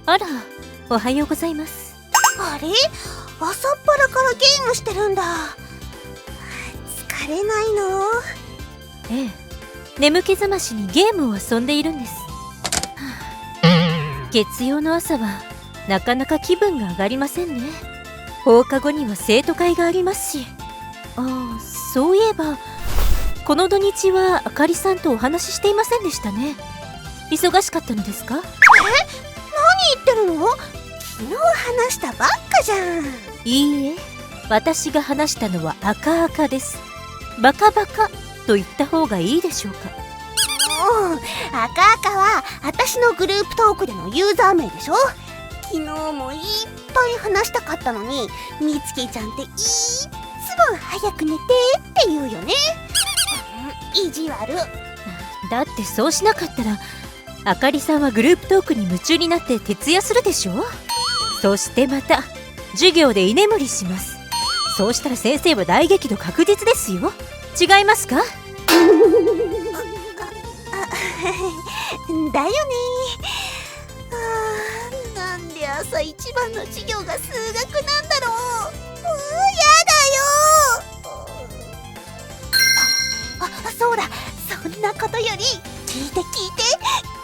あら、おはようございます。あれ、朝っぱらからゲームしてるんだ。疲れないの？ええ、眠気覚ましにゲームを遊んでいるんです。月曜の朝はなかなか気分が上がりませんね。放課後には生徒会がありますし。そういえばこの土日はあかりさんとお話ししていませんでしたね。忙しかったのですか？何言ってるの？昨日話したばっかじゃん。いいえ、私が話したのは赤々です。バカバカと言った方がいいでしょうか。赤々は私のグループトークでのユーザー名でしょ。昨日もいっぱい話したかったのに、みつきちゃんっていっつも早く寝てって言うよね。意地悪。だってそうしなかったらあかりさんはグループトークに夢中になって徹夜するでしょ。そしてまた授業で居眠りします。そうしたら先生は大激怒確実ですよ。違いますか？だよね。なんで朝一番の授業が数学なんだろう。やだよ。そうだ、そんなことより聞いて、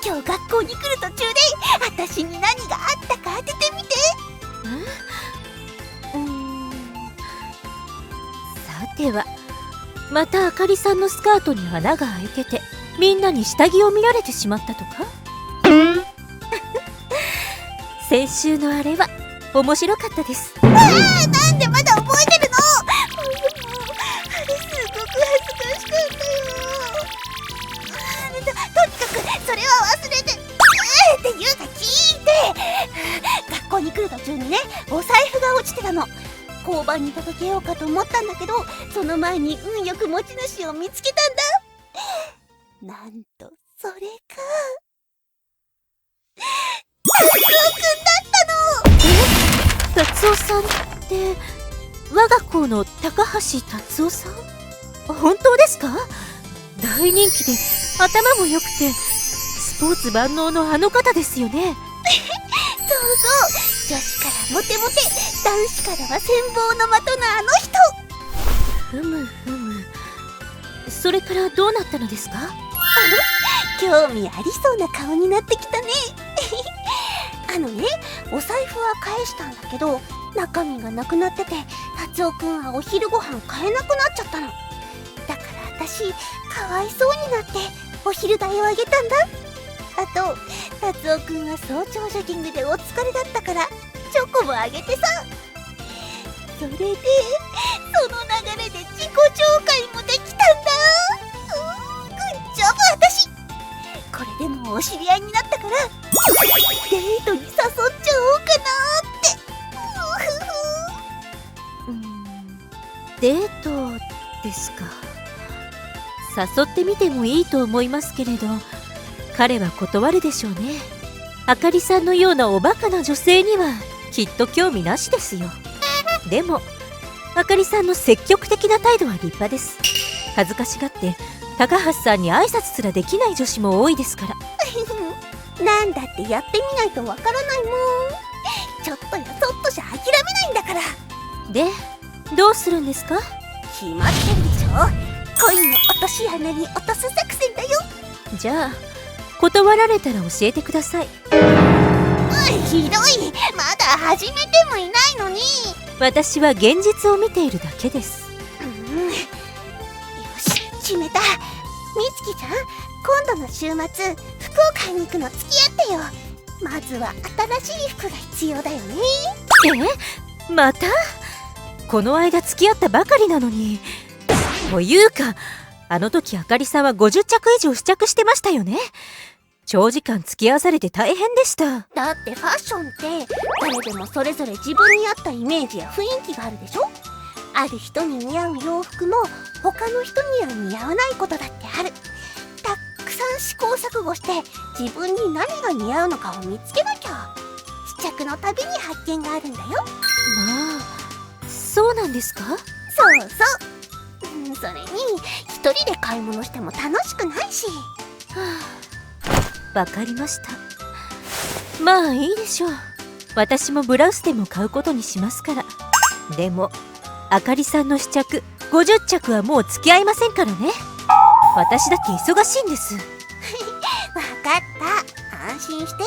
今日学校に来る途中で私に何があったか当ててみて。さては、またあかりさんのスカートに穴が開いててみんなに下着を見られてしまったとか？先週のあれは面白かったです。なんでまだ覚えてるの？あれすごく恥ずかしかったよ。とにかくそれは忘れて。っていうか聞いて。学校に来る途中にね、お財布が落ちてたの。交番に届けようかと思ったんだけど、その前に運よく持ち主を見つけたんだ。なんとそれが達夫さんって我が校の高橋達夫さん？本当ですか？大人気で頭も良くてスポーツ万能のあの方ですよね。そう、女子からモテモテ、男子からは羨望の的のあの人。ふむふむ。それからどうなったのですか？興味ありそうな顔になってきたね。お財布は返したんだけど中身がなくなってて、達夫くんはお昼ご飯買えなくなっちゃったの。だから私かわいそうになってお昼代をあげたんだ。あと達夫くんは早朝ジョギングでお疲れだったからチョコもあげてさ。それでその流れで自己紹介もできたんだ。グッジョブ私。これでもうお知り合いになったからデートに誘っちゃおうかなって。デートですか。誘ってみてもいいと思いますけれど、彼は断るでしょうね。あかりさんのようなおバカな女性にはきっと興味なしですよ。でもあかりさんの積極的な態度は立派です。恥ずかしがって高橋さんに挨拶すらできない女子も多いですから。なんだってやってみないとわからないもん。ちょっとやそっとじゃ諦めないんだから。で、どうするんですか？決まってるでしょ。恋の落とし穴に落とす作戦だよ。じゃあ断られたら教えてください。ひどい。まだ始めてもいないのに。私は現実を見ているだけです。よし、決めた。みつきちゃん、今度の週末服を買いに行くの付き合ってよ。まずは新しい服が必要だよね。また？この間付き合ったばかりなのに。というかあの時あかりさんは50着以上試着してましたよね。長時間付き合わされて大変でした。だってファッションって誰でもそれぞれ自分に合ったイメージや雰囲気があるでしょ。ある人に似合う洋服も他の人には似合わないことだってある。たくさん試行錯誤して自分に何が似合うのかを見つけなきゃ。試着のたびに発見があるんだよ。まあ、そうなんですか？そうそう。それに一人で買い物しても楽しくないし。わかりました。まあいいでしょう。私もブラウスでも買うことにしますから。でもあかりさんの試着50着はもう付き合いませんからね。私だって忙しいんです。わかった、安心して。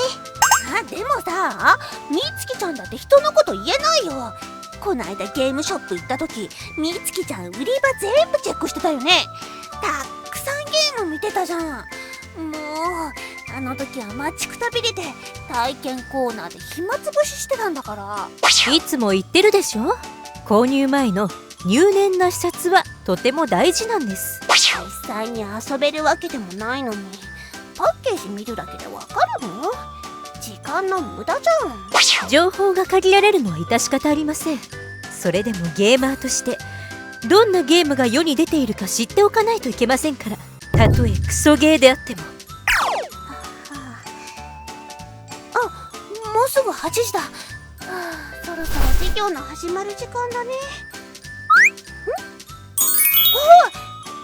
でもさ、みつきちゃんだって人のこと言えないよ。こないだゲームショップ行った時、みつきちゃん売り場全部チェックしてたよね。たくさんゲーム見てたじゃん。もうあの時は待ちくたびれて体験コーナーで暇つぶししてたんだから。いつも言ってるでしょ。購入前の入念な視察はとても大事なんです。実際に遊べるわけでもないのに、パッケージ見るだけでわかるの？時間の無駄じゃん。情報が限られるのは致し方ありません。それでもゲーマーとしてどんなゲームが世に出ているか知っておかないといけませんから。たとえクソゲーであっても。もうすぐ8時だ。そろそろ授業の始まる時間だね。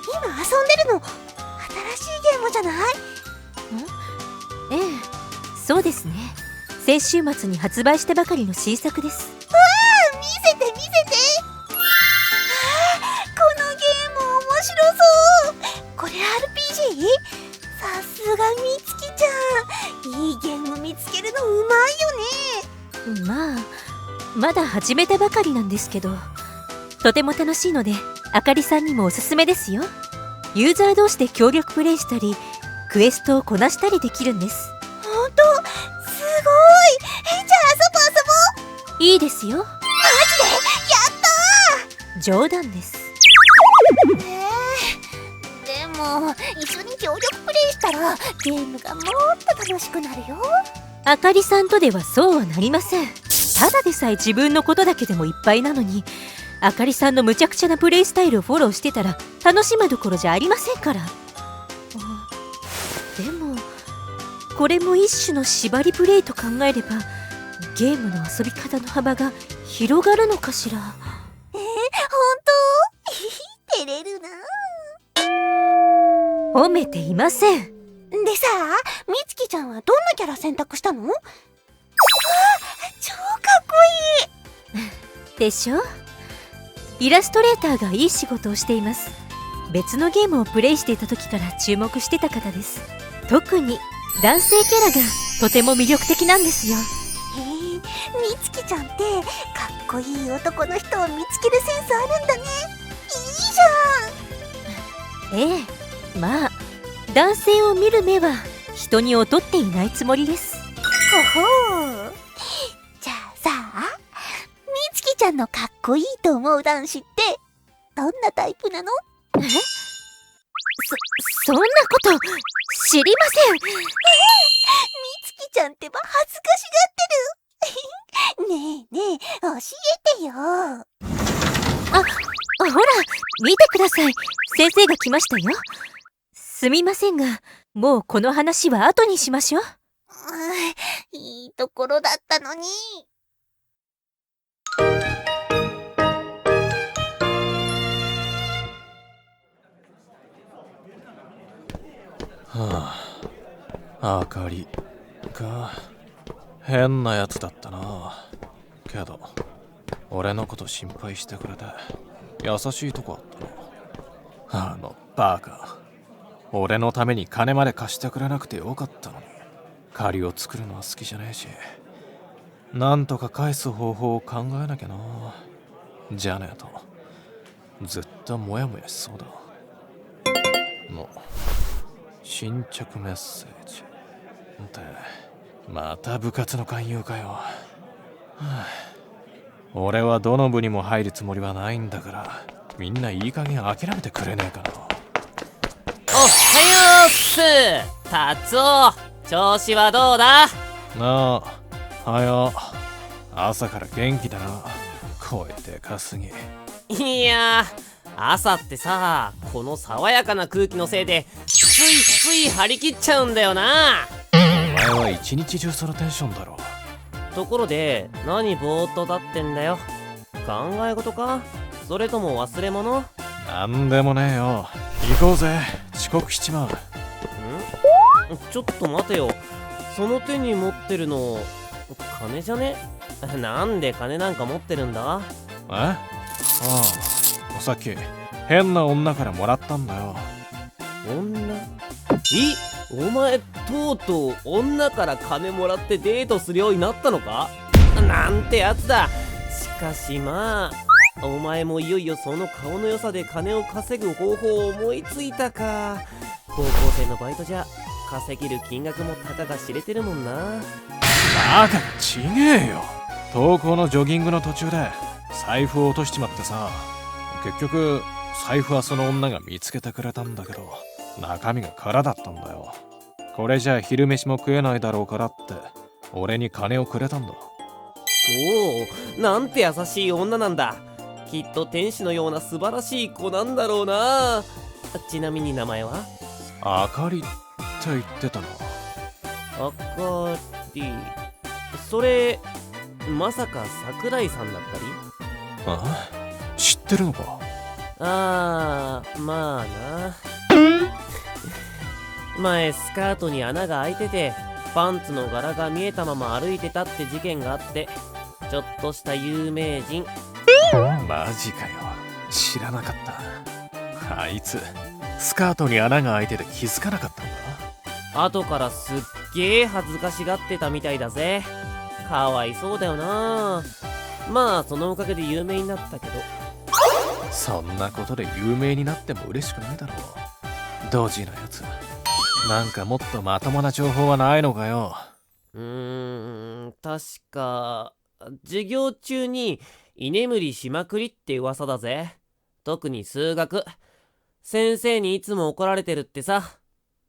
今遊んでるの新しいゲームじゃない？ええ、そうですね。先週末に発売したばかりの新作です。見せて見せて。このゲーム面白そう。これ RPG？ さすがみつきちゃん、いいゲーム見つけるのうまいよね。まあまだ始めたばかりなんですけど、とても楽しいのであかりさんにもおすすめですよ。ユーザー同士で協力プレイしたりクエストをこなしたりできるんです。ほんとすごい。じゃあ遊ぼう。いいですよ。マジで？やったー。冗談です。でも一緒に協力プレイしたらゲームがもっと楽しくなるよ。あかりさんとではそうはなりません。ただでさえ自分のことだけでもいっぱいなのに、あかりさんの無茶苦茶なプレイスタイルをフォローしてたら楽しむどころじゃありませんから。でもこれも一種の縛りプレイと考えればゲームの遊び方の幅が広がるのかしら。ほんと？照れるな。褒めていません。でさ、みつきちゃんはどんなキャラ選択したの？超かっこいいでしょ。イラストレーターがいい仕事をしています。別のゲームをプレイしていた時から注目してた方です。特に男性キャラがとても魅力的なんですよ。みつきちゃんってかっこいい男の人を見つけるセンスあるんだね。いいじゃん。ええ、まあ男性を見る目は人に劣っていないつもりです。ほほう。じゃあさ、みつきちゃんのかっこいいと思う男子ってどんなタイプなの？そんなこと知りません。みつきちゃんってば恥ずかしがってる。ねえねえ、教えてよ。ほら見てください。先生が来ましたよ。すみませんがもうこの話は後にしましょう。いいところだったのに。あかりか。変なやつだったな。けど俺のこと心配してくれて優しいとこあったの。あのバカ、俺のために金まで貸してくれなくてよかったのに。借りを作るのは好きじゃねえし、なんとか返す方法を考えなきゃな。じゃねえとずっとモヤモヤしそうだ。の新着メッセージってまた部活の勧誘かよ。俺はどの部にも入るつもりはないんだから、みんないい加減諦めてくれねえかな。おはようっす。達夫、調子はどうだ？なあ、はよ。朝から元気だな。声でかすぎ。いやー、朝ってさ、この爽やかな空気のせいでついつい張り切っちゃうんだよな。お前は一日中そのテンションだろ。ところで何ぼーっと立ってんだよ。考え事か？それとも忘れ物？なんでもねえよ。行こうぜ、遅刻しちまう。ちょっと待てよ。その手に持ってるの金じゃね？なんで金なんか持ってるんだ？ああ、さっき変な女からもらったんだよ。女？お前とうとう女から金もらってデートするようになったのか？なんてやつだ。しかしまあ、お前もいよいよその顔の良さで金を稼ぐ方法を思いついたか。高校生のバイトじゃ稼げる金額もたかが知れてるもんな。バカ、ちげえよ。登校のジョギングの途中で財布を落としちまってさ、結局財布はその女が見つけてくれたんだけど、中身が空だったんだよ。これじゃ昼飯も食えないだろうからって俺に金をくれたんだ。おお、なんて優しい女なんだ。きっと天使のような素晴らしい子なんだろうな。ちなみに名前は？あかりって言ってたな。あかり。それまさか桜井さんだったり？あ、知ってるのか？まあな。前スカートに穴が開いててパンツの柄が見えたまま歩いてたって事件があって、ちょっとした有名人。マジかよ、知らなかった。あいつスカートに穴が開いてて気づかなかったんだ。後からすっげえ恥ずかしがってたみたいだぜ。かわいそうだよな。まあそのおかげで有名になったけど。そんなことで有名になっても嬉しくないだろう。ドジなやつ。なんかもっとまともな情報はないのかよ。確か授業中に居眠りしまくりって噂だぜ。特に数学。先生にいつも怒られてるってさ。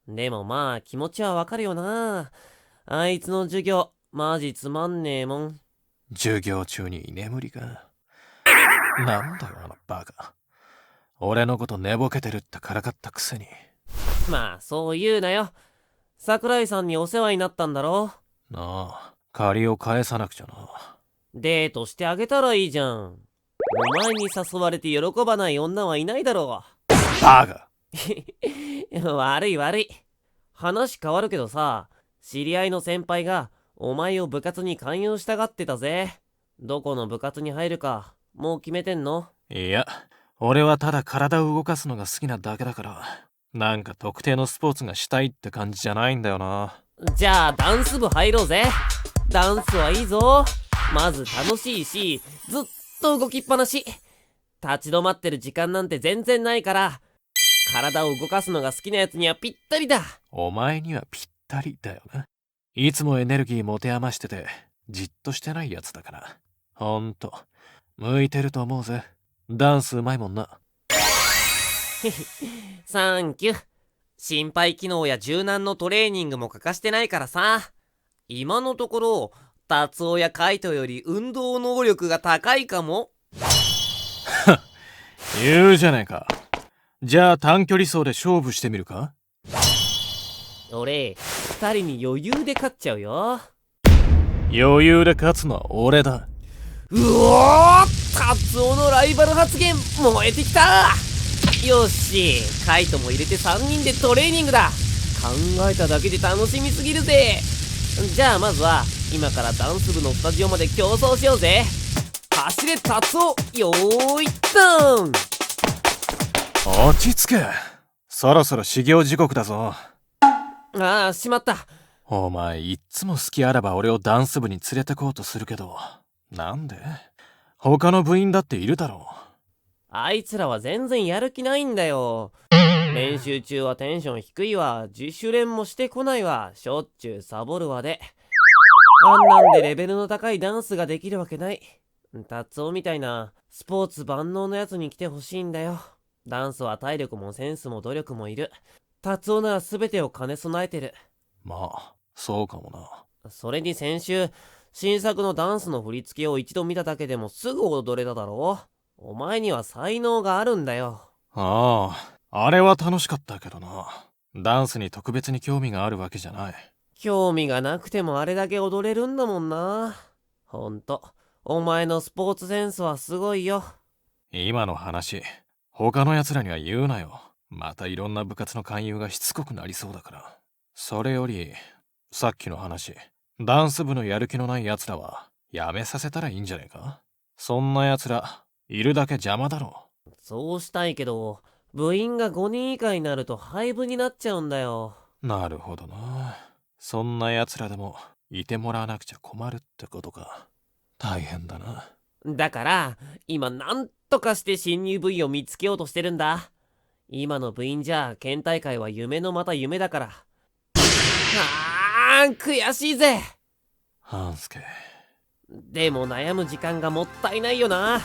でもまあ気持ちはわかるよな。あいつの授業マジつまんねえもん。授業中に居眠りか。なんだよあのバカ。俺のこと寝ぼけてるってからかったくせに。まあそう言うなよ。桜井さんにお世話になったんだろ。なあ、借りを返さなくちゃな。デートしてあげたらいいじゃん。お前に誘われて喜ばない女はいないだろう。バカ。悪い。話変わるけどさ、知り合いの先輩がお前を部活に勧誘したがってたぜ。どこの部活に入るかもう決めてんの？いや、俺はただ体を動かすのが好きなだけだから、なんか特定のスポーツがしたいって感じじゃないんだよな。じゃあダンス部入ろうぜ。ダンスはいいぞ。まず楽しいし、ずっと動きっぱなし。立ち止まってる時間なんて全然ないから、体を動かすのが好きなやつにはぴったりだ。お前にはぴったりだよな。いつもエネルギー持て余しててじっとしてないやつだから。ほんと向いてると思うぜ。ダンスうまいもんな。サンキュ。心肺機能や柔軟のトレーニングも欠かしてないからさ。今のところ達夫やカイトより運動能力が高いかも。言うじゃねえか。じゃあ短距離走で勝負してみるか？俺2人に余裕で勝っちゃうよ。余裕で勝つのは俺だ。うおー、達夫のライバル発言燃えてきた。よし、カイトも入れて3人でトレーニングだ。考えただけで楽しみすぎるぜ。じゃあまずは今からダンス部のスタジオまで競争しようぜ。走れ達夫、よーいドン。落ち着け。そろそろ始業時刻だぞ。ああ、しまった。お前いっつも好きあらば俺をダンス部に連れてこうとするけど、なんで？他の部員だっているだろう。あいつらは全然やる気ないんだよ。練習中はテンション低いわ、自主練もしてこないわ、しょっちゅうサボるわで。あんなんでレベルの高いダンスができるわけない。達夫みたいなスポーツ万能のやつに来てほしいんだよ。ダンスは体力もセンスも努力もいる。達夫なら全てを兼ね備えてる。まあそうかもな。それに先週新作のダンスの振り付けを一度見ただけでもすぐ踊れただろう。お前には才能があるんだよ。ああ、あれは楽しかったけどな。ダンスに特別に興味があるわけじゃない。興味がなくてもあれだけ踊れるんだもんな。ほんとお前のスポーツセンスはすごいよ。今の話他の奴らには言うなよ。またいろんな部活の勧誘がしつこくなりそうだから。それよりさっきの話、ダンス部のやる気のない奴らはやめさせたらいいんじゃねえか。そんな奴らいるだけ邪魔だろ。そうしたいけど、部員が5人以下になると廃部になっちゃうんだよ。なるほどな。そんな奴らでもいてもらわなくちゃ困るってことか。大変だな。だから今なんとかして新入部員を見つけようとしてるんだ。今の部員じゃ県大会は夢のまた夢だから。悔しいぜ。半助。でも悩む時間がもったいないよな。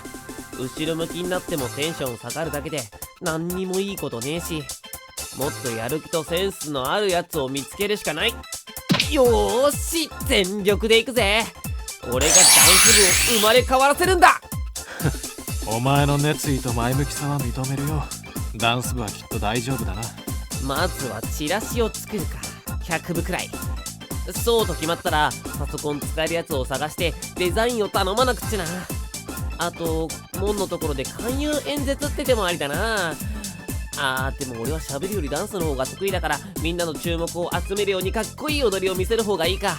後ろ向きになってもテンション下がるだけで何にもいいことねえし、もっとやる気とセンスのあるやつを見つけるしかない。よーし、全力でいくぜ。俺がダンス部を生まれ変わらせるんだ。お前の熱意と前向きさは認めるよ。ダンス部はきっと大丈夫だな。まずはチラシを作るか。100部くらい。そうと決まったらパソコン使えるやつを探してデザインを頼まなくっちゃな。あと門のところで勧誘演説って手もありだな。でも俺は喋るよりダンスの方が得意だから、みんなの注目を集めるようにかっこいい踊りを見せる方がいいか。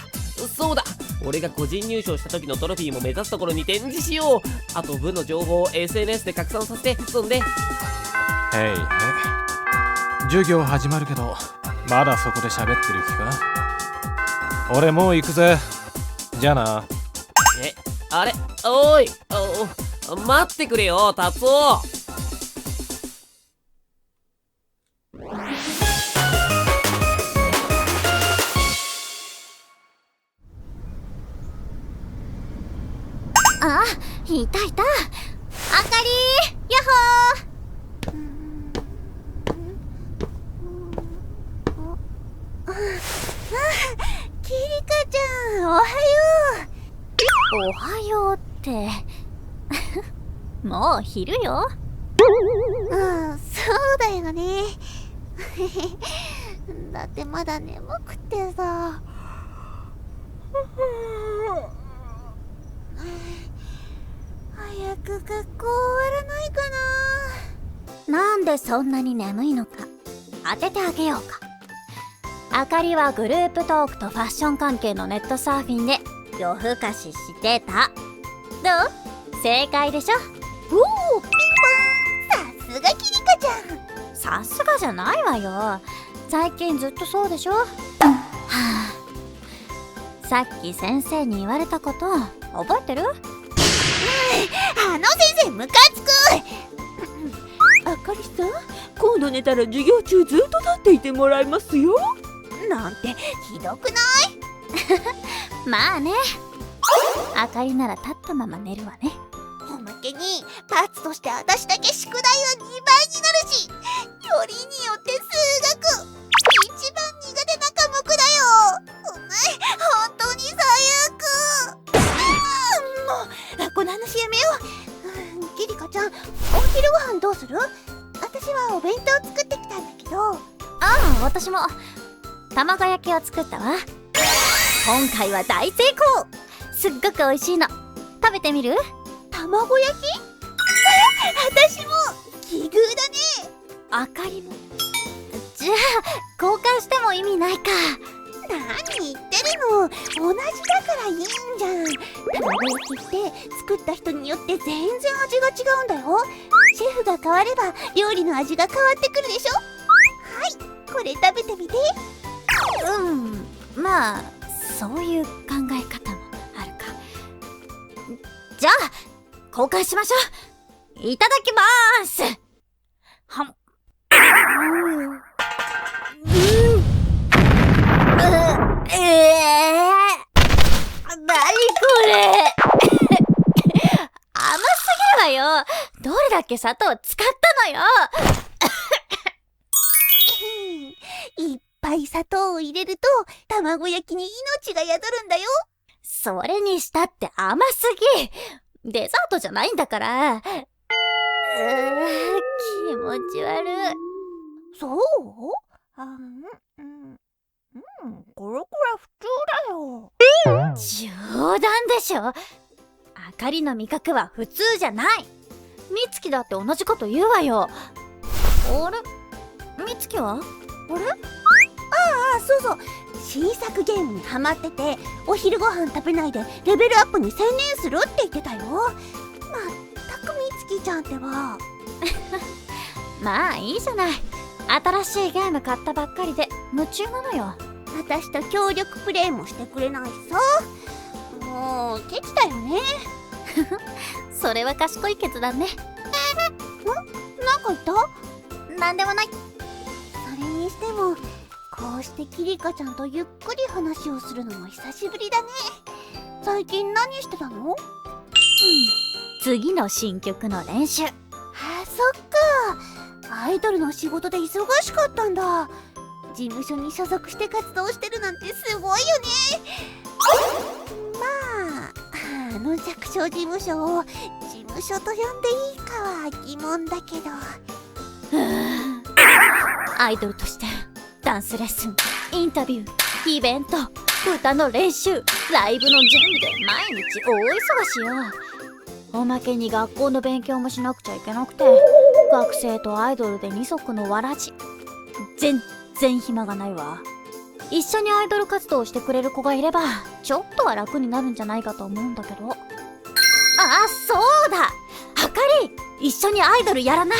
そうだ、俺が個人入賞した時のトロフィーも目指すところに展示しよう。あと部の情報を SNS で拡散させて、そんで。へいへい。授業始まるけどまだそこで喋ってる気か。俺もう行くぜ。じゃあな。あれ、おい、待ってくれよ、達夫。いたいた。あかりー、やっほー。キリカちゃん、おはよう。おはようってもう昼よ。そうだよね。だってまだ眠くてさ。早く学校終わらないかな。なんでそんなに眠いのか当ててあげようか。あかりはグループトークとファッション関係のネットサーフィンで夜更かししてた。どう？正解でしょ。おお、ピンポン。さすがキリカちゃん。さすがじゃないわよ。最近ずっとそうでしょ。さっき先生に言われたこと覚えてる？あの先生ムカつく。あかりさん、今度寝たら授業中ずっと立っていてもらいますよ。なんてひどくない？まあね。あかりなら立ったまま寝るわね。おまけに罰として私だけ宿題は2倍になるし、よりによって数学一番苦手な科目だよ。本当に最悪。もうこの話やめよう。キリカちゃん、お昼ご飯どうする？私はお弁当作ってきたんだけど。私も卵焼きを作ったわ。今回は大成功。すっごく美味しいの。食べてみる？卵焼き？私も奇遇だね。あかりも。じゃあ交換しても意味ないか。何言ってるの。同じだからいいんじゃん。卵焼きって作った人によって全然味が違うんだよ。シェフが変われば料理の味が変わってくるでしょ。はい、これ食べてみて。まあそういう考え方もあるか。じゃあ交換しましょう。いただきまーす。はん。なにこれ。甘すぎるわよ。どれだけ砂糖使ったのよ。いっぱい砂糖を入れると卵焼きに命が宿るんだよ。それにしたって甘すぎ。デザートじゃないんだから。気持ち悪い。そう？これくらい普通だよ。冗談でしょ。あかりの味覚は普通じゃない。みつきだって同じこと言うわよ。あれ？みつきは？あれ？そうそう。新作ゲームにハマってて、お昼ご飯食べないでレベルアップに専念するって言ってたよ。まったくみつきちゃんってば。まあいいじゃない。新しいゲーム買ったばっかりで夢中なのよ。私と協力プレイもしてくれないしさ。もうケチだよね。それは賢い決断ね。なんか言った？なんでもない。それにしてもこうしてキリカちゃんとゆっくり話をするのも久しぶりだね。最近何してたの？次の新曲の練習。あ、そっか。アイドルの仕事で忙しかったんだ。事務所に所属して活動してるなんてすごいよね。まあ、弱小事務所を事務所と呼んでいいかは疑問だけど。アイドルとしてダンスレッスン、インタビュー、イベント、歌の練習、ライブの準備で毎日大忙しよ。おまけに学校の勉強もしなくちゃいけなくて、学生とアイドルで二足のわらじ。全然暇がないわ。一緒にアイドル活動をしてくれる子がいればちょっとは楽になるんじゃないかと思うんだけど。あ、そうだ、あかり、一緒にアイドルやらない？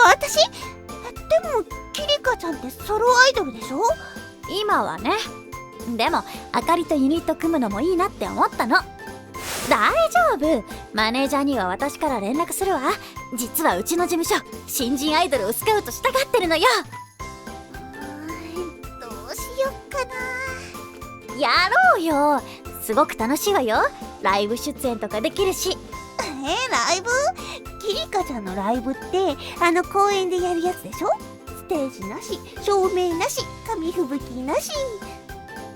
私？でもキリカちゃんってソロアイドルでしょ？今はね。でもあかりとユニット組むのもいいなって思ったの。大丈夫、マネージャーには私から連絡するわ。実はうちの事務所新人アイドルをスカウトしたがってるのよ。どうしよっかな。やろうよ、すごく楽しいわよ。ライブ出演とかできるし。ライブ？キリカちゃんのライブって公園でやるやつでしょ？ステージなし、照明なし、紙吹雪なし。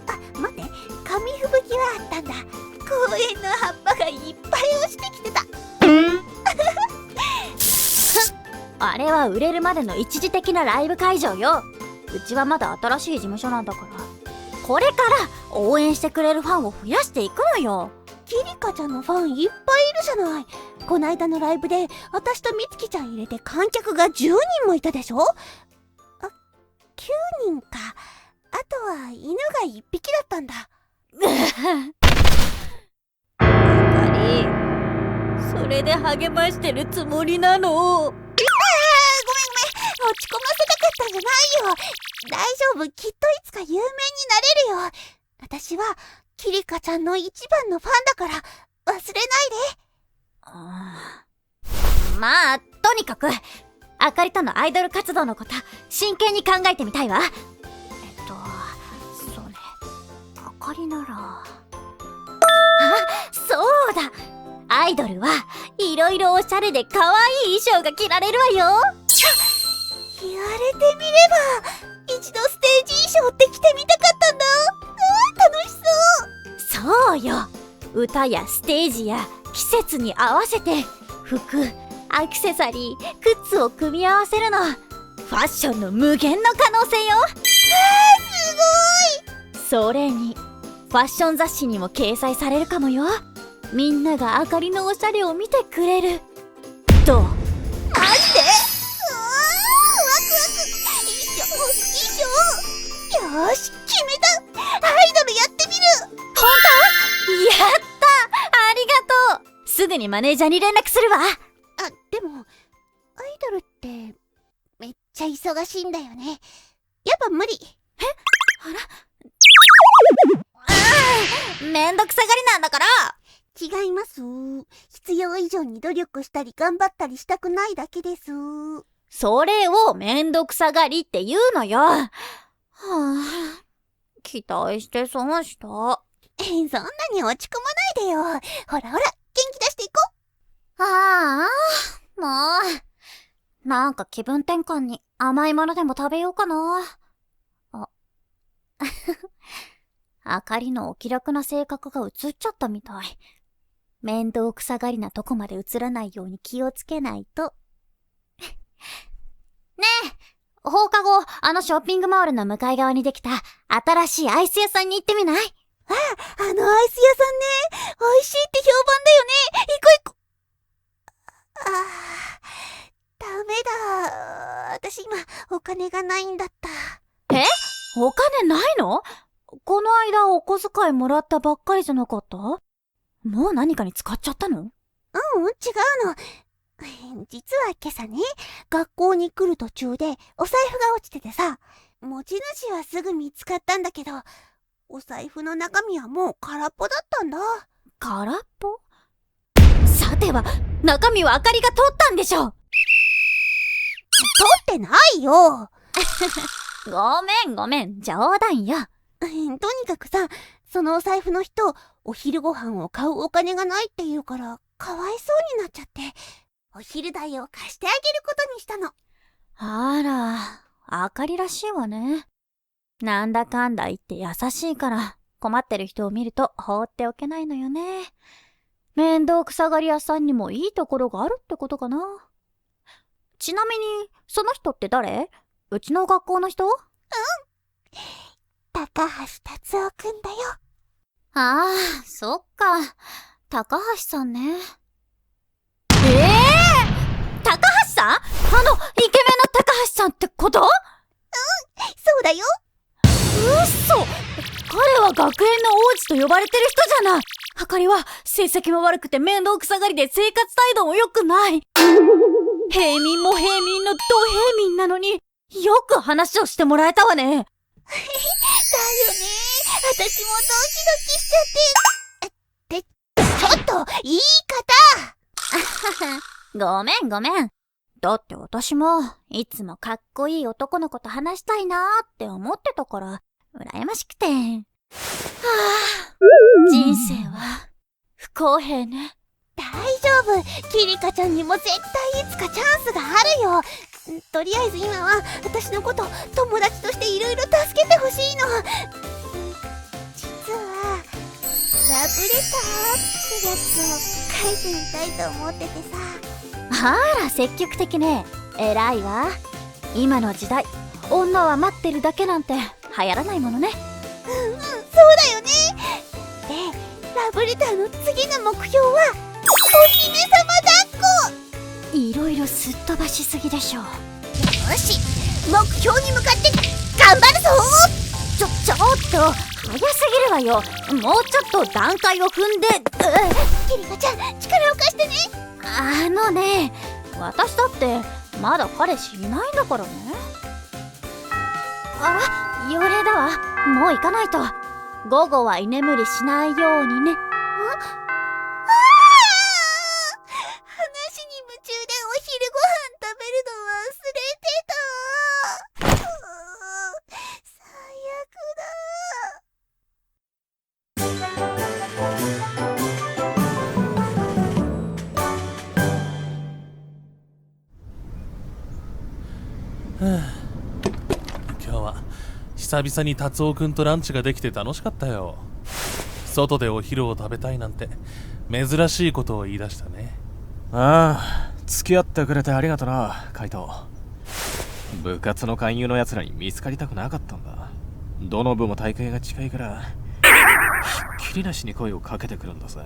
あ、待って、紙吹雪はあったんだ。公園の葉っぱがいっぱい落ちてきてた。あれは売れるまでの一時的なライブ会場よ。うちはまだ新しい事務所なんだから、これから応援してくれるファンを増やしていくのよ。キリカちゃんのファンいっぱいいるじゃない。こないだのライブで私とみつきちゃん入れて観客が10人もいたでしょ。9人か。あとは犬が1匹だったんだ。あかり、それで励ましてるつもりなの。ごめん。落ち込ませたかったんじゃないよ。大丈夫、きっといつか有名になれるよ。私はキリカちゃんの一番のファンだから忘れないで。まあとにかくあかりとのアイドル活動のこと真剣に考えてみたいわ。それあかりなら、あ、そうだ、アイドルはいろいろおしゃれで可愛い衣装が着られるわよ。言われてみれば一度ステージ衣装って着てみたかったんだ。楽しそう。そうよ、歌やステージや季節に合わせて服、アクセサリー、靴を組み合わせるの。ファッションの無限の可能性よ。すそれにファッション雑誌にも掲載されるかもよ。みんながあかりのおしゃれを見てくれる。どう？ごい。マジで？ワクワク。衣装。よし、決めた。アイドルやってみる。本当？やった、ありがとう。すぐにマネージャーに連絡するわ。でもアイドルってめっちゃ忙しいんだよね。やっぱ無理。めんどくさがりなんだから。違います。必要以上に努力したり頑張ったりしたくないだけです。それをめんどくさがりって言うのよ。はあ、期待して損した。そんなに落ち込まないでよ。ほら、元気出していこああ、もう。なんか気分転換に甘いものでも食べようかな。あかりのお気楽な性格が映っちゃったみたい。面倒くさがりなとこまで映らないように気をつけないと。ねえ、放課後、ショッピングモールの向かい側にできた新しいアイス屋さんに行ってみない？う。アイス屋さんね。美味しいって評判だよね。行こう。ダメだ。私今お金がないんだった。え？お金ないの？この間お小遣いもらったばっかりじゃなかった？もう何かに使っちゃったの？違うの。実は今朝ね、学校に来る途中でお財布が落ちててさ、持ち主はすぐ見つかったんだけど、お財布の中身はもう空っぽだったんだ。空っぽ？さては、中身はあかりが取ったんでしょ？取ってないよ。ごめん、冗談よ。とにかくさ、そのお財布の人、お昼ご飯を買うお金がないって言うから、かわいそうになっちゃって、お昼代を貸してあげることにしたの。あら、あかりらしいわね。なんだかんだ言って優しいから、困ってる人を見ると放っておけないのよね。面倒くさがり屋さんにもいいところがあるってことかな。ちなみに、その人って誰？うちの学校の人？高橋達夫くんだよ。ああ、そっか。高橋さんね。高橋さん？イケメンの高橋さんってこと？そうだよ。嘘！彼は学園の王子と呼ばれてる人じゃない。あかりは成績も悪くて面倒くさがりで生活態度も良くない。平民も平民のド平民なのによく話をしてもらえたわね。だよね。私もドキドキしちゃって。ちょっと言い方。ごめん。だって私もいつもかっこいい男の子と話したいなーって思ってたから羨ましくて。人生は不公平ね。大丈夫。キリカちゃんにも絶対いつかチャンスがあるよ。とりあえず今は私のこと友達としていろいろ助けてほしいの。実はラブレターってやつを書いてみたいと思っててさ。あら、積極的ね。偉いわ。今の時代、女は待ってるだけなんて流行らないものね。そうだよね。で、ラブレターの次の目標はお姫様抱っこ。いろいろすっ飛ばしすぎでしょ。よし、目標に向かって頑張るぞ。ちょっと早すぎるわよ。もうちょっと段階を踏んで。キリカちゃん、力を貸してね。私だってまだ彼氏いないんだからね。あ、幽霊だわ。もう行かないと。午後は居眠りしないようにね。話に夢中でお昼ご飯食べるの忘れてた。最悪今日は久々に達夫くんとランチができて楽しかったよ。外でお昼を食べたいなんて珍しいことを言い出したね。ああ、付き合ってくれてありがとな、カイト。部活の勧誘のやつらに見つかりたくなかったんだ。どの部も大会が近いからひっきりなしに声をかけてくるんだぜ。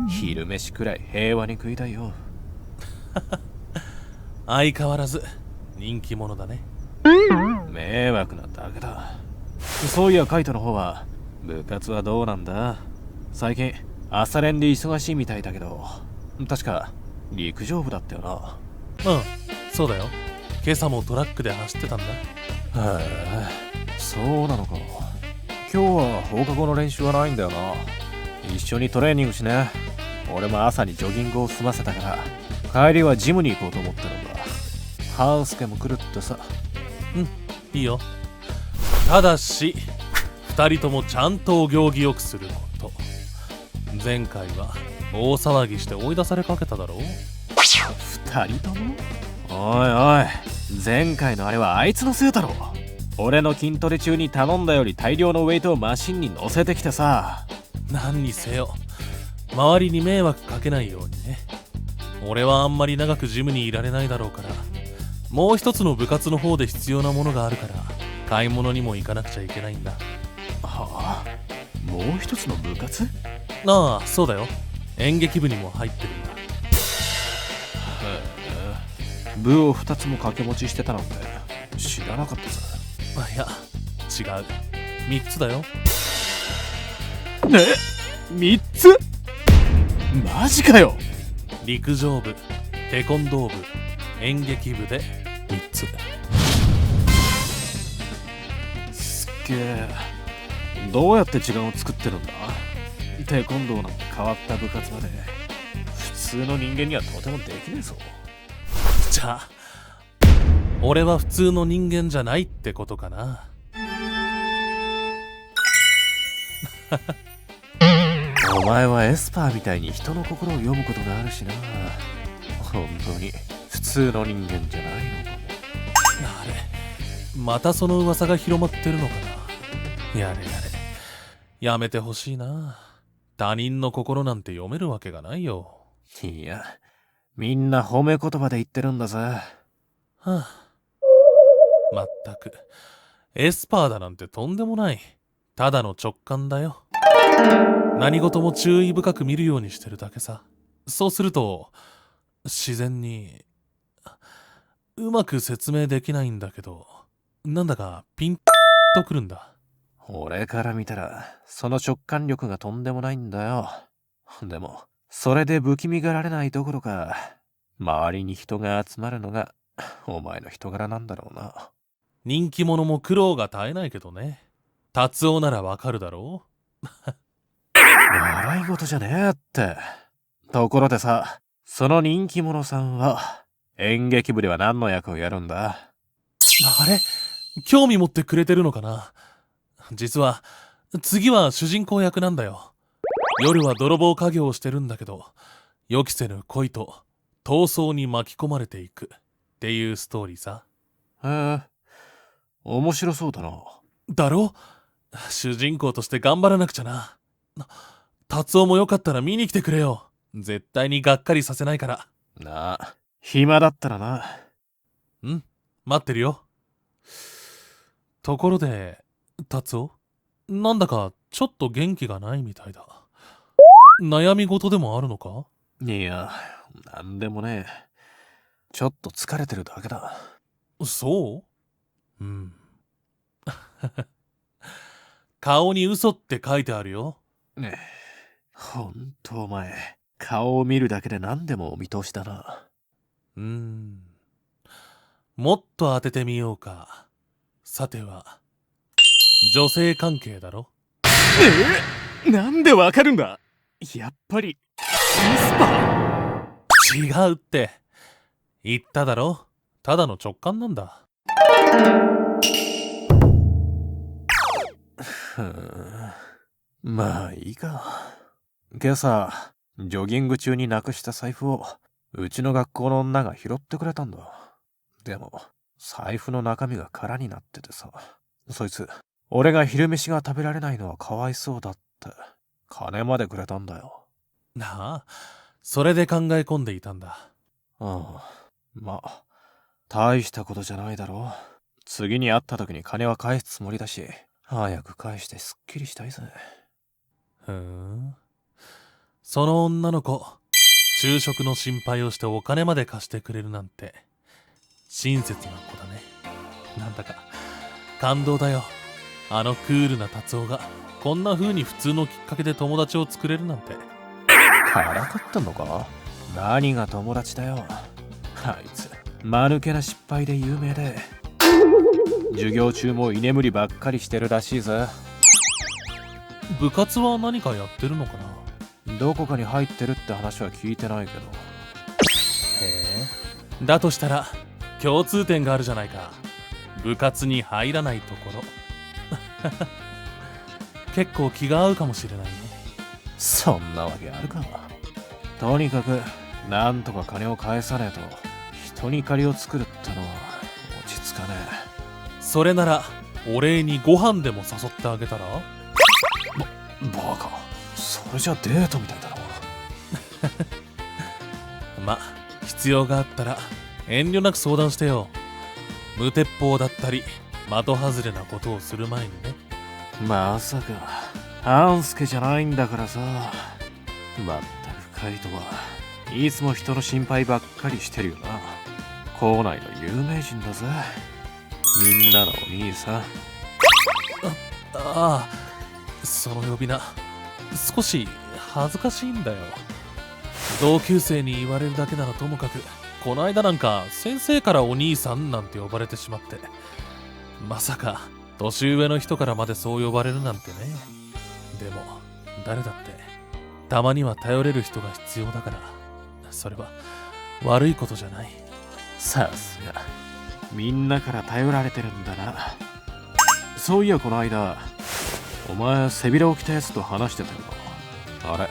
昼飯くらい平和に食いたいよ。相変わらず人気者だね。迷惑なだけだ。そういやカイトの方は部活はどうなんだ？最近朝練で忙しいみたいだけど、確か陸上部だったよな。うん、そうだよ。今朝もトラックで走ってたんだ。へえ、そうなのか。今日は放課後の練習はないんだよな。一緒にトレーニングしね。俺も朝にジョギングを済ませたから帰りはジムに行こうと思ってるんだ。ハウスケも来るってさ。うん、いいよ。ただし2人ともちゃんとお行儀よくすること。前回は大騒ぎして追い出されかけただろう。2人とも？おいおい、前回のあれはあいつのせいだろ。俺の筋トレ中に頼んだより大量のウェイトをマシンに乗せてきてさ。何にせよ周りに迷惑かけないようにね。俺はあんまり長くジムにいられないだろうから、もう一つの部活の方で必要なものがあるから買い物にも行かなくちゃいけないんだ。はあ、もう一つの部活？ああ、そうだよ。演劇部にも入ってるんだ。へえ、部を2つも掛け持ちしてたなんて知らなかったさ。いや違う、3つだよ。3つ？マジかよ。陸上部、テコンドー部、演劇部で3つ。すっげえ。どうやって時間を作ってるんだ？テコンドーなんて変わった部活まで普通の人間にはとてもできねえぞ。じゃあ俺は普通の人間じゃないってことかな。お前はエスパーみたいに人の心を読むことがあるしな。本当に普通の人間じゃないのかも。あれ、またその噂が広まってるのかな。やれやれ、やめてほしいな。他人の心なんて読めるわけがないよ。いや、みんな褒め言葉で言ってるんだぜ。はあ、まったくエスパーだなんてとんでもない。ただの直感だよ。何事も注意深く見るようにしてるだけさ。そうすると自然に、うまく説明できないんだけど、なんだかピンとくるんだ。俺から見たらその直感力がとんでもないんだよ。でもそれで不気味がられないどころか、周りに人が集まるのがお前の人柄なんだろうな。人気者も苦労が絶えないけどね。達夫ならわかるだろう。笑い事じゃねえって。ところでさ、その人気者さんは演劇部では何の役をやるんだ？あれ、興味持ってくれてるのかな。実は次は主人公役なんだよ。夜は泥棒家業をしてるんだけど、予期せぬ恋と闘争に巻き込まれていくっていうストーリーさ。へえ、面白そうだな。だろ？主人公として頑張らなくちゃな。達夫もよかったら見に来てくれよ。絶対にがっかりさせないから。なあ、暇だったらな。待ってるよ。ところで達夫、なんだかちょっと元気がないみたいだ。悩み事でもあるのか？いや、なんでもねえ。ちょっと疲れてるだけだ。そう？顔に嘘って書いてあるよ。ねえ、ほんとお前、顔を見るだけで何でもお見通しだな。もっと当ててみようか。さては女性関係だろ？なんでわかるんだ？やっぱりエスパ違うって言っただろ。ただの直感なんだ。まあいいか。今朝ジョギング中になくした財布をうちの学校の女が拾ってくれたんだ。でも財布の中身が空になっててさ、そいつ俺が昼飯が食べられないのはかわいそうだって金までくれたんだよ。なあ、それで考え込んでいたんだ。ああ、まあ大したことじゃないだろう。次に会った時に金は返すつもりだし、早く返してすっきりしたいぜ。その女の子、昼食の心配をしてお金まで貸してくれるなんて親切な子だね。なんだか感動だよ。あのクールな達夫がこんな風に普通のきっかけで友達を作れるなんて。からかったのか？何が友達だよ。あいつ間抜けな失敗で有名で、授業中も居眠りばっかりしてるらしいぜ。部活は何かやってるのかな？どこかに入ってるって話は聞いてないけど。へえ、だとしたら共通点があるじゃないか。部活に入らないところ。結構気が合うかもしれないね。そんなわけあるか。とにかくなんとか金を返さねえと人に借りを作るってのは落ち着かねえ。それならお礼にご飯でも誘ってあげたら？バカ、それじゃデートみたいだろ。ま、必要があったら遠慮なく相談してよ。無鉄砲だったり的外れなことをする前にね。まさか半助じゃないんだからさ。まったくカイトはいつも人の心配ばっかりしてるよな。校内の有名人だぜ。みんなのお兄さん。ああ、その呼び名少し恥ずかしいんだよ。同級生に言われるだけならともかく、この間なんか先生からお兄さんなんて呼ばれてしまって、まさか年上の人からまでそう呼ばれるなんてね。でも誰だってたまには頼れる人が必要だから、それは悪いことじゃない。さすがみんなから頼られてるんだな。そういやこの間お前背広を着たやつと話してたよな。あれ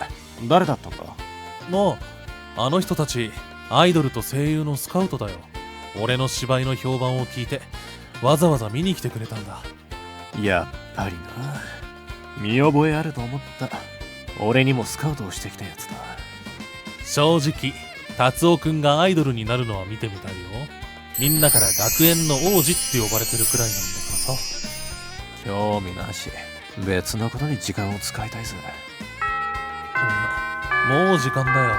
誰だったんだ？もうあの人たちアイドルと声優のスカウトだよ。俺の芝居の評判を聞いてわざわざ見に来てくれたんだ。やっぱりな、見覚えあると思った。俺にもスカウトをしてきたやつだ。正直達夫くんがアイドルになるのは見てみたいよ。みんなから学園の王子って呼ばれてるくらいなんだからさ。興味なし、別のことに時間を使いたいぜ。もう時間だよ。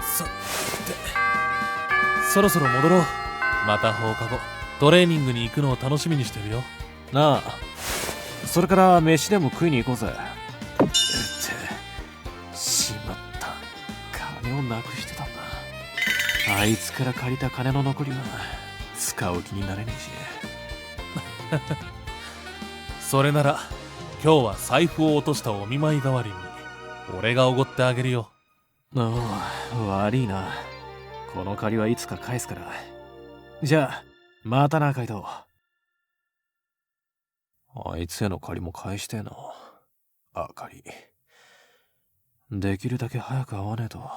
さてそろそろ戻ろう。また放課後トレーニングに行くのを楽しみにしてるよ。なあ、それから飯でも食いに行こうぜ。しまった、金をなくしてたんだ。あいつから借りた金の残りは使う気になれねえし。それなら今日は財布を落としたお見舞い代わりに俺がおごってあげるよ。ああ、悪いな。この借りはいつか返すから。じゃあまたな、カイト。あいつへの借りも返してえな。あかり、できるだけ早く会わねえと。